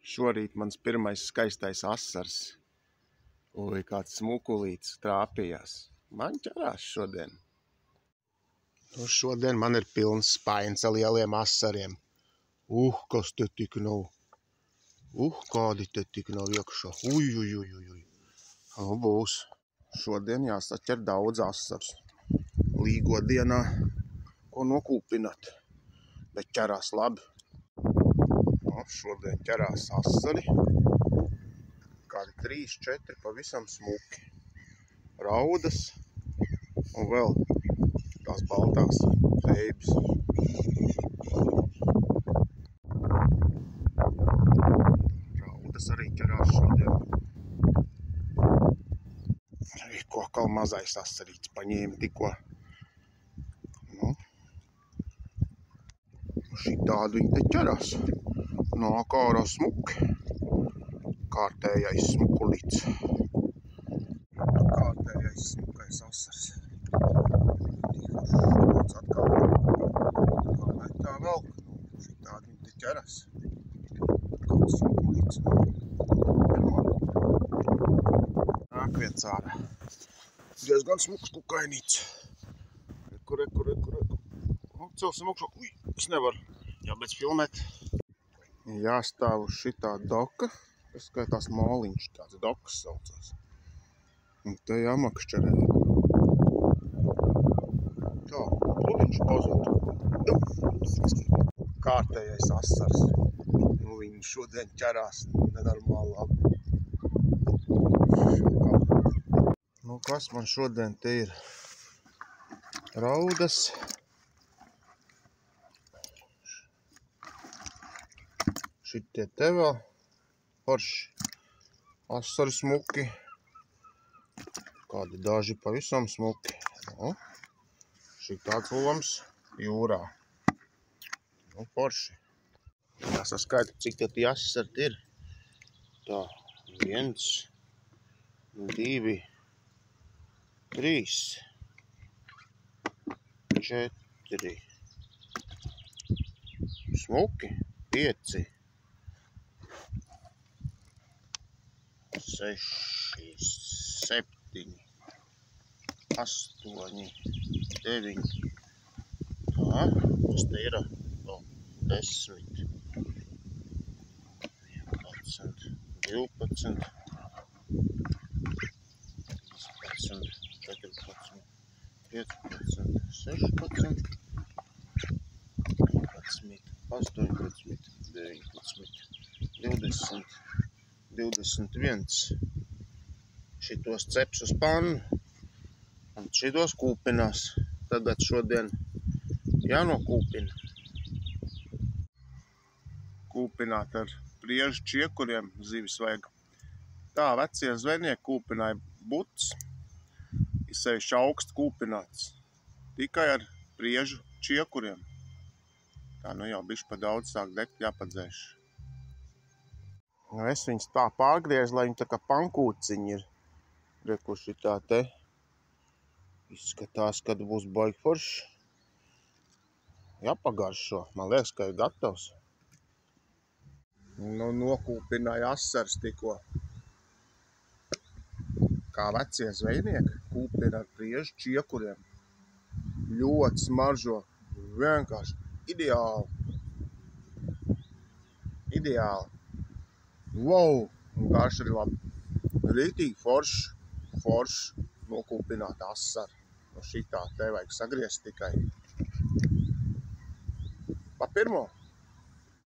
Šorīt mans pirmais skaistais asars. Ui, kāds smukulīts trāpījās. Man ķerās šodien. Šodien man ir pilns spains ar lieliem asariem. Kas te tik nav. Kādi te tik nav iekšā. Uj. Būs. Šodien jāsaķer daudz asars. Līgo dienā, ko nokūpināt. Bet ķerās labi. Šodien ķerās asari. Kādi 3-4 pavisam smuki. Raudas un vēl tās baltās reibes. Raudas arī ķerās šodien. Ko atkal mazais asarīts paņēma tikko. Šitādu viņi te ķerās. Nāk ārā smuki. Kārtējais smukulīts. Kārtējais smukais asars. Tīkās atkal. Kā metā velk. Šitādi viņi te ķeras. Kāds smukulīts. Nāk viens ārā. Diezgan smuks kukainīts. Reku. Celsim augšā. Uj, es nevaru. Jābeidz filmēt. Jāstāv uz šitā doka. Tas skaitās māliņš, tāds doks saucās. Un te jāmakšķerē. Tā, pludiņš pazūd. Kārtējais asars. Viņi šodien ķerās nenormāli labi. Kas man šodien te ir? Raudas. Šitie te vēl. Forši. Asari smuki. Kādi daži pavisam smuki. Šitāds loms jūrā. Forši. Jāsaskaita, cik tad asari ir. Tā, 1, 2, 3, 4. Smuki. 5. 6, 7, 8, 9. Tā, tas te ir 10, 11, 12, 13, 14, 15, 16, 17, 18, 19, 20, 21. Šitos ceps uz pannu un šitos kūpinās. Tagad šodien jānokūpina. Kūpināt ar priežu čiekuriem zivis vajag. Tā vecie zvejnieki kūpināja buts, ir sevišķi augsts kūpināts. Tikai ar priežu čiekuriem. Tā jau bišķi pa daudz sāk degt, jāpadzēš. Es viņus tā pārgriežu, lai viņi tā kā pankūciņi ir. Reku šitā te. Izskatās, kad būs baigi forši. Jāpagaršo. Man liekas, ka ir gatavs. Nokūpināja asars tikko. Kā vecie zvejnieki kūpina ar priežu čiekuriem. Ļoti smaržo. Vienkārši ideāli. Wow! Un garš arī labi. Rītīgi forši nokūpināt asaru. No šitā te vajag sagriezt tikai. Pa pirmo!